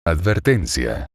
Advertencia.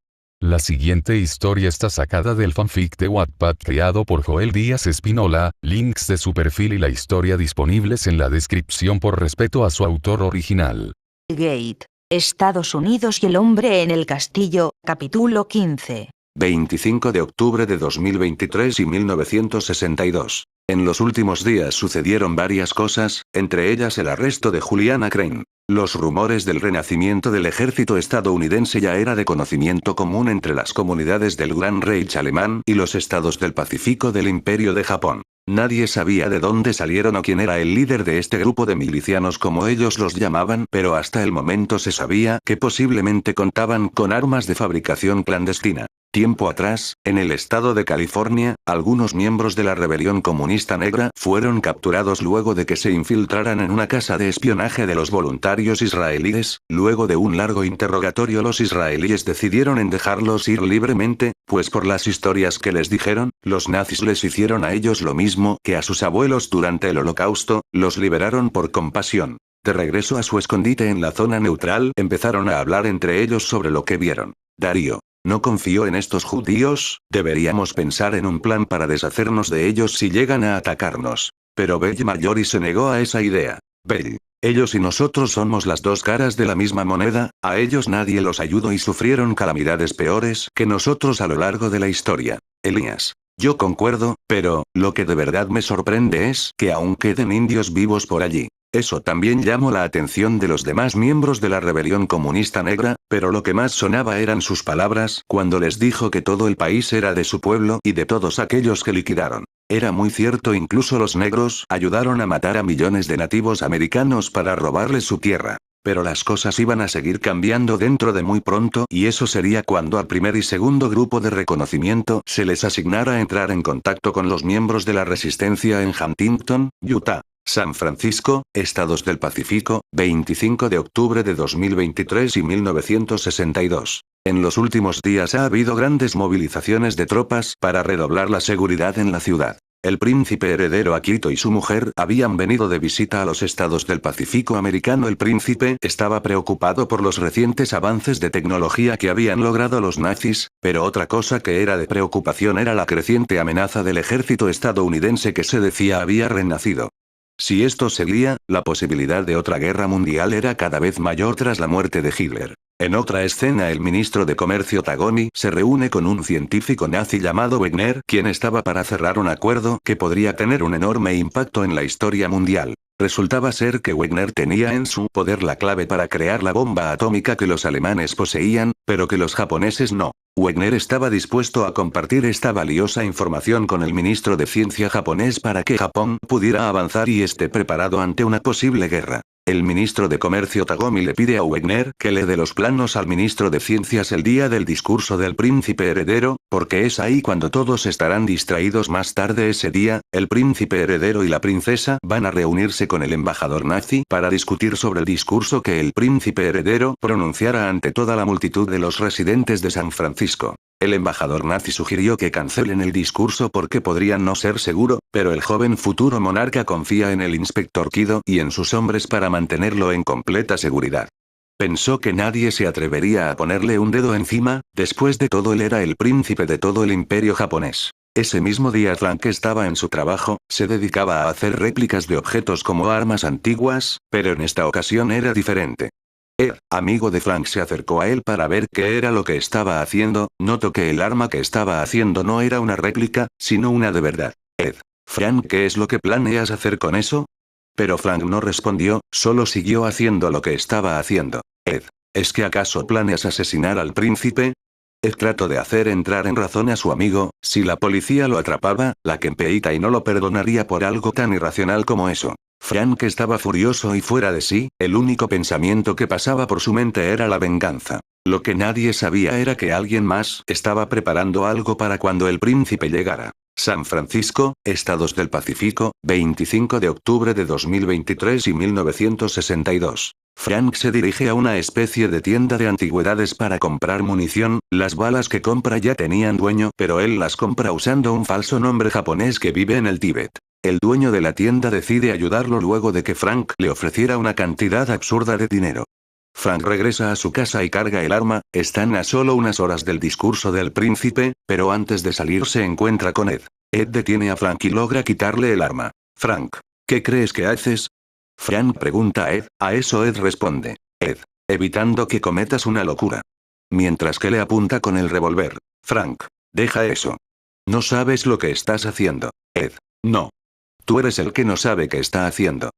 La siguiente historia está sacada del fanfic de Wattpad creado por Joel Díaz Espinola, links de su perfil y la historia disponibles en la descripción por respeto a su autor original. Gate, Estados Unidos y el hombre en el castillo, capítulo 15. 25 de octubre de 2023 y 1962. En los últimos días sucedieron varias cosas, entre ellas el arresto de Juliana Crane. Los rumores del renacimiento del ejército estadounidense ya era de conocimiento común entre las comunidades del Gran Reich alemán y los estados del Pacífico del Imperio de Japón. Nadie sabía de dónde salieron o quién era el líder de este grupo de milicianos como ellos los llamaban, pero hasta el momento se sabía que posiblemente contaban con armas de fabricación clandestina. Tiempo atrás, en el estado de California, algunos miembros de la rebelión comunista negra fueron capturados luego de que se infiltraran en una casa de espionaje de los voluntarios israelíes. Luego de un largo interrogatorio, los israelíes decidieron en dejarlos ir libremente, pues por las historias que les dijeron, los nazis les hicieron a ellos lo mismo que a sus abuelos durante el Holocausto, los liberaron por compasión. De regreso a su escondite en la zona neutral, empezaron a hablar entre ellos sobre lo que vieron. Darío: no confío en estos judíos, deberíamos pensar en un plan para deshacernos de ellos si llegan a atacarnos. Pero Bell Mallory se negó a esa idea. Bell: ellos y nosotros somos las dos caras de la misma moneda, a ellos nadie los ayudó y sufrieron calamidades peores que nosotros a lo largo de la historia. Elías: yo concuerdo, pero, lo que de verdad me sorprende es que aún queden indios vivos por allí. Eso también llamó la atención de los demás miembros de la rebelión comunista negra, pero lo que más sonaba eran sus palabras cuando les dijo que todo el país era de su pueblo y de todos aquellos que liquidaron. Era muy cierto, incluso los negros ayudaron a matar a millones de nativos americanos para robarles su tierra. Pero las cosas iban a seguir cambiando dentro de muy pronto y eso sería cuando al primer y segundo grupo de reconocimiento se les asignara entrar en contacto con los miembros de la resistencia en Huntington, Utah. San Francisco, Estados del Pacífico, 25 de octubre de 2023 y 1962. En los últimos días ha habido grandes movilizaciones de tropas para redoblar la seguridad en la ciudad. El príncipe heredero Akito y su mujer habían venido de visita a los estados del Pacífico americano. El príncipe estaba preocupado por los recientes avances de tecnología que habían logrado los nazis, pero otra cosa que era de preocupación era la creciente amenaza del ejército estadounidense que se decía había renacido. Si esto seguía, la posibilidad de otra guerra mundial era cada vez mayor tras la muerte de Hitler. En otra escena, el ministro de Comercio Tagomi se reúne con un científico nazi llamado Wegner, quien estaba para cerrar un acuerdo que podría tener un enorme impacto en la historia mundial. Resultaba ser que Wegner tenía en su poder la clave para crear la bomba atómica que los alemanes poseían, pero que los japoneses no. Wegner estaba dispuesto a compartir esta valiosa información con el ministro de Ciencia japonés para que Japón pudiera avanzar y esté preparado ante una posible guerra. El ministro de Comercio Tagomi le pide a Wegner que le dé los planos al ministro de Ciencias el día del discurso del príncipe heredero, porque es ahí cuando todos estarán distraídos. Más tarde ese día, el príncipe heredero y la princesa van a reunirse con el embajador nazi para discutir sobre el discurso que el príncipe heredero pronunciara ante toda la multitud de los residentes de San Francisco. El embajador nazi sugirió que cancelen el discurso porque podrían no ser seguro, pero el joven futuro monarca confía en el inspector Kido y en sus hombres para mantenerlo en completa seguridad. Pensó que nadie se atrevería a ponerle un dedo encima, después de todo él era el príncipe de todo el imperio japonés. Ese mismo día Frank estaba en su trabajo, se dedicaba a hacer réplicas de objetos como armas antiguas, pero en esta ocasión era diferente. Amigo de Frank se acercó a él para ver qué era lo que estaba haciendo. Notó que el arma que estaba haciendo no era una réplica, sino una de verdad. Frank, ¿qué es lo que planeas hacer con eso? Pero Frank no respondió, solo siguió haciendo lo que estaba haciendo. ¿Es que acaso planeas asesinar al príncipe? Trató de hacer entrar en razón a su amigo. Si la policía lo atrapaba, la Kenpeita y no lo perdonaría por algo tan irracional como eso. Frank estaba furioso y fuera de sí, el único pensamiento que pasaba por su mente era la venganza. Lo que nadie sabía era que alguien más estaba preparando algo para cuando el príncipe llegara. San Francisco, Estados del Pacífico, 25 de octubre de 2023 y 1962. Frank se dirige a una especie de tienda de antigüedades para comprar munición. Las balas que compra ya tenían dueño, pero él las compra usando un falso nombre japonés que vive en el Tíbet. El dueño de la tienda decide ayudarlo luego de que Frank le ofreciera una cantidad absurda de dinero. Frank regresa a su casa y carga el arma. Están a solo unas horas del discurso del príncipe, pero antes de salir se encuentra con Ed. Ed detiene a Frank y logra quitarle el arma. Frank, ¿qué crees que haces? Frank pregunta a Ed, a eso Ed responde. Ed, evitando que cometas una locura. Mientras que le apunta con el revólver. Frank, deja eso. No sabes lo que estás haciendo. Ed, no. Tú eres el que no sabe qué está haciendo.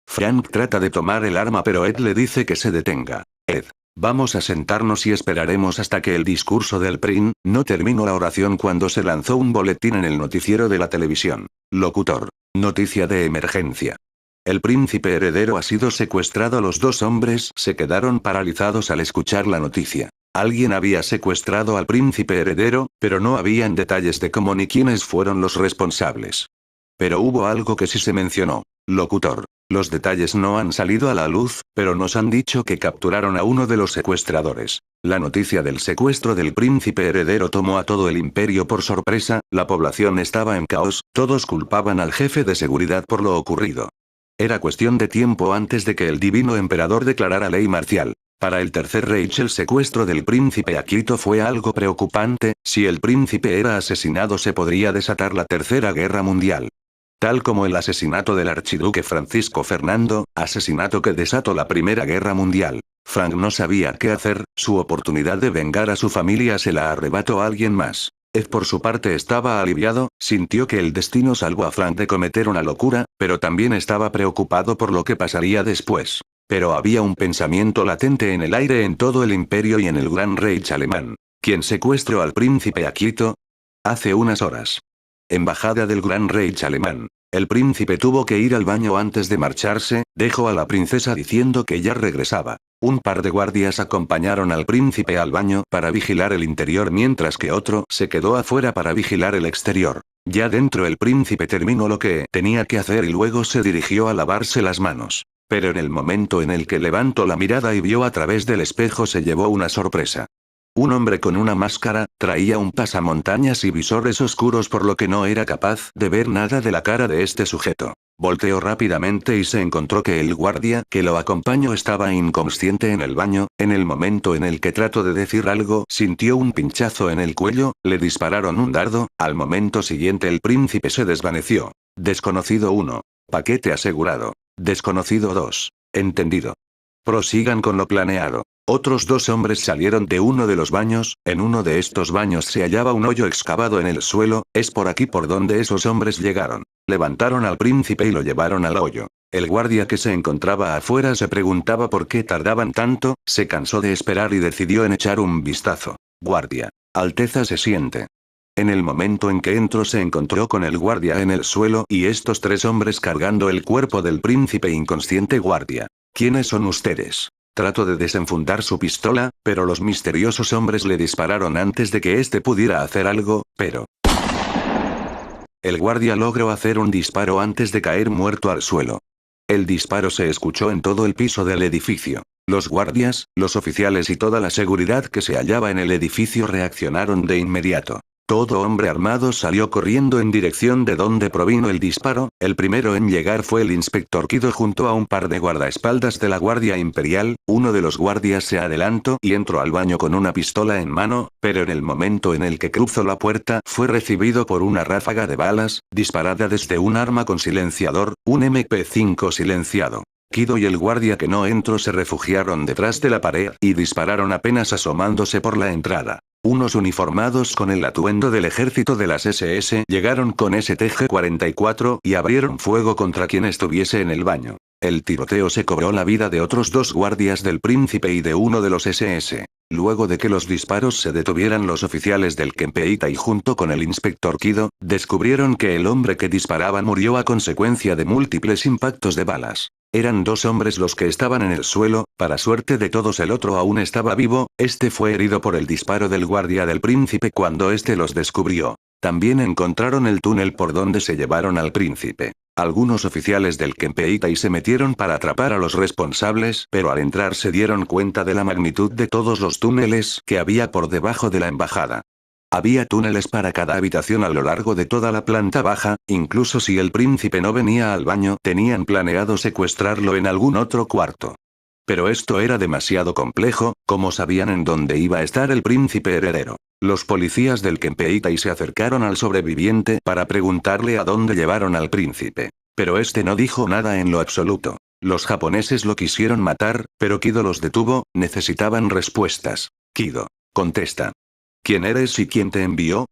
Frank trata de tomar el arma pero Ed le dice que se detenga. Ed, vamos a sentarnos y esperaremos hasta que el discurso del PRIN. No terminó la oración cuando se lanzó un boletín en el noticiero de la televisión. Locutor. Noticia de emergencia. El príncipe heredero ha sido secuestrado. Los dos hombres se quedaron paralizados al escuchar la noticia. Alguien había secuestrado al príncipe heredero, pero no habían detalles de cómo ni quiénes fueron los responsables. Pero hubo algo que sí se mencionó. Locutor. Los detalles no han salido a la luz, pero nos han dicho que capturaron a uno de los secuestradores. La noticia del secuestro del príncipe heredero tomó a todo el imperio por sorpresa, la población estaba en caos, todos culpaban al jefe de seguridad por lo ocurrido. Era cuestión de tiempo antes de que el divino emperador declarara ley marcial. Para el Tercer Reich el secuestro del príncipe Akito fue algo preocupante. Si el príncipe era asesinado se podría desatar la Tercera Guerra Mundial. Tal como el asesinato del archiduque Francisco Fernando, asesinato que desató la Primera Guerra Mundial. Frank no sabía qué hacer, su oportunidad de vengar a su familia se la arrebató a alguien más. Ed por su parte estaba aliviado, sintió que el destino salvó a Frank de cometer una locura, pero también estaba preocupado por lo que pasaría después. Pero había un pensamiento latente en el aire en todo el imperio y en el Gran Reich alemán. ¿Quién secuestró al príncipe Akito? Hace unas horas. Embajada del Gran Reich alemán. El príncipe tuvo que ir al baño antes de marcharse, dejó a la princesa diciendo que ya regresaba. Un par de guardias acompañaron al príncipe al baño para vigilar el interior mientras que otro se quedó afuera para vigilar el exterior. Ya dentro el príncipe terminó lo que tenía que hacer y luego se dirigió a lavarse las manos. Pero en el momento en el que levantó la mirada y vio a través del espejo se llevó una sorpresa. Un hombre con una máscara, traía un pasamontañas y visores oscuros por lo que no era capaz de ver nada de la cara de este sujeto. Volteó rápidamente y se encontró que el guardia que lo acompañó estaba inconsciente en el baño. En el momento en el que trató de decir algo, sintió un pinchazo en el cuello, le dispararon un dardo, al momento siguiente el príncipe se desvaneció. Desconocido 1. Paquete asegurado. Desconocido 2. Entendido. Prosigan con lo planeado. Otros dos hombres salieron de uno de los baños, en uno de estos baños se hallaba un hoyo excavado en el suelo, es por aquí por donde esos hombres llegaron. Levantaron al príncipe y lo llevaron al hoyo. El guardia que se encontraba afuera se preguntaba por qué tardaban tanto, se cansó de esperar y decidió en echar un vistazo. Guardia. Alteza se siente. En el momento en que entró se encontró con el guardia en el suelo y estos tres hombres cargando el cuerpo del príncipe inconsciente. Guardia. ¿Quiénes son ustedes? Trató de desenfundar su pistola, pero los misteriosos hombres le dispararon antes de que éste pudiera hacer algo, pero... El guardia logró hacer un disparo antes de caer muerto al suelo. El disparo se escuchó en todo el piso del edificio. Los guardias, los oficiales y toda la seguridad que se hallaba en el edificio reaccionaron de inmediato. Todo hombre armado salió corriendo en dirección de donde provino el disparo. El primero en llegar fue el inspector Kido junto a un par de guardaespaldas de la Guardia Imperial. Uno de los guardias se adelantó y entró al baño con una pistola en mano, pero en el momento en el que cruzó la puerta fue recibido por una ráfaga de balas, disparada desde un arma con silenciador, un MP5 silenciado. Kido y el guardia que no entró se refugiaron detrás de la pared y dispararon apenas asomándose por la entrada. Unos uniformados con el atuendo del ejército de las SS llegaron con STG-44 y abrieron fuego contra quien estuviese en el baño. El tiroteo se cobró la vida de otros dos guardias del príncipe y de uno de los SS. Luego de que los disparos se detuvieran los oficiales del Kempeitai junto con el inspector Kido, descubrieron que el hombre que disparaba murió a consecuencia de múltiples impactos de balas. Eran dos hombres los que estaban en el suelo, para suerte de todos el otro aún estaba vivo, este fue herido por el disparo del guardia del príncipe cuando este los descubrió. También encontraron el túnel por donde se llevaron al príncipe. Algunos oficiales del Kempeitai se metieron para atrapar a los responsables, pero al entrar se dieron cuenta de la magnitud de todos los túneles que había por debajo de la embajada. Había túneles para cada habitación a lo largo de toda la planta baja, incluso si el príncipe no venía al baño tenían planeado secuestrarlo en algún otro cuarto. Pero esto era demasiado complejo, ¿cómo sabían en dónde iba a estar el príncipe heredero? Los policías del Kempeitai se acercaron al sobreviviente para preguntarle a dónde llevaron al príncipe. Pero este no dijo nada en lo absoluto. Los japoneses lo quisieron matar, pero Kido los detuvo, necesitaban respuestas. Kido, contesta. ¿Quién eres y quién te envió?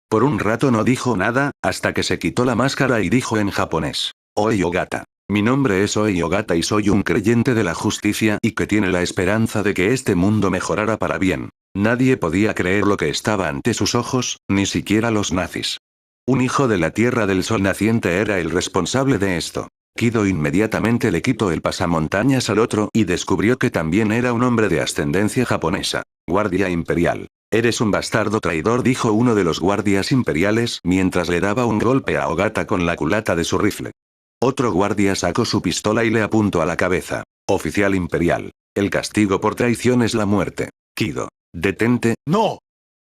Por un rato no dijo nada, hasta que se quitó la máscara y dijo en japonés. Oi Ogata. Mi nombre es Oi Ogata y soy un creyente de la justicia y que tiene la esperanza de que este mundo mejorara para bien. Nadie podía creer lo que estaba ante sus ojos, ni siquiera los nazis. Un hijo de la Tierra del Sol naciente era el responsable de esto. Kido inmediatamente le quitó el pasamontañas al otro y descubrió que también era un hombre de ascendencia japonesa. Guardia imperial. Eres un bastardo traidor, dijo uno de los guardias imperiales mientras le daba un golpe a Ogata con la culata de su rifle. Otro guardia sacó su pistola y le apuntó a la cabeza. Oficial imperial. El castigo por traición es la muerte. Kido. Detente. ¡No!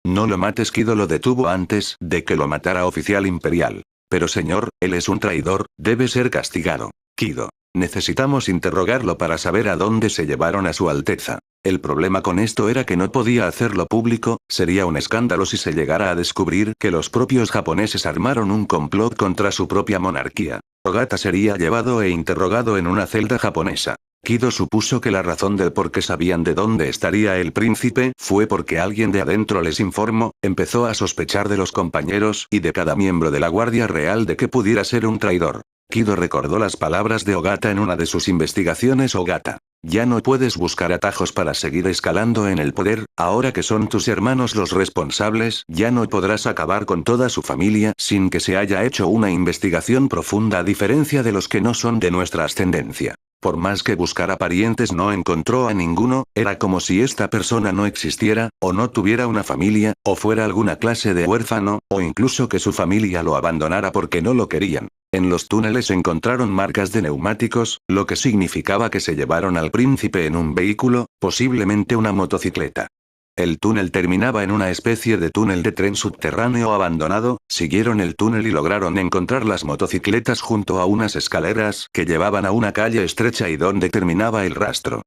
No lo mates. Kido lo detuvo antes de que lo matara oficial imperial. Pero señor, él es un traidor, debe ser castigado. Kido. Necesitamos interrogarlo para saber a dónde se llevaron a su Alteza. El problema con esto era que no podía hacerlo público, sería un escándalo si se llegara a descubrir que los propios japoneses armaron un complot contra su propia monarquía. Ogata sería llevado e interrogado en una celda japonesa. Kido supuso que la razón del por qué sabían de dónde estaría el príncipe fue porque alguien de adentro les informó, empezó a sospechar de los compañeros y de cada miembro de la Guardia Real de que pudiera ser un traidor. Kido recordó las palabras de Ogata en una de sus investigaciones. Ogata. Ya no puedes buscar atajos para seguir escalando en el poder, ahora que son tus hermanos los responsables, ya no podrás acabar con toda su familia sin que se haya hecho una investigación profunda a diferencia de los que no son de nuestra ascendencia. Por más que buscara parientes no encontró a ninguno, era como si esta persona no existiera, o no tuviera una familia, o fuera alguna clase de huérfano, o incluso que su familia lo abandonara porque no lo querían. En los túneles encontraron marcas de neumáticos, lo que significaba que se llevaron al príncipe en un vehículo, posiblemente una motocicleta. El túnel terminaba en una especie de túnel de tren subterráneo abandonado, siguieron el túnel y lograron encontrar las motocicletas junto a unas escaleras que llevaban a una calle estrecha y donde terminaba el rastro.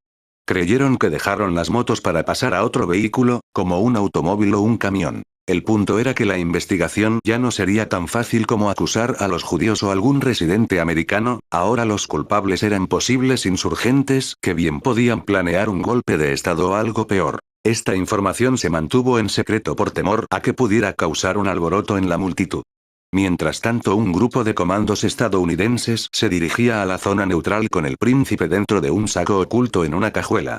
Creyeron que dejaron las motos para pasar a otro vehículo, como un automóvil o un camión. El punto era que la investigación ya no sería tan fácil como acusar a los judíos o algún residente americano, ahora los culpables eran posibles insurgentes que bien podían planear un golpe de estado o algo peor. Esta información se mantuvo en secreto por temor a que pudiera causar un alboroto en la multitud. Mientras tanto, un grupo de comandos estadounidenses se dirigía a la zona neutral con el príncipe dentro de un saco oculto en una cajuela.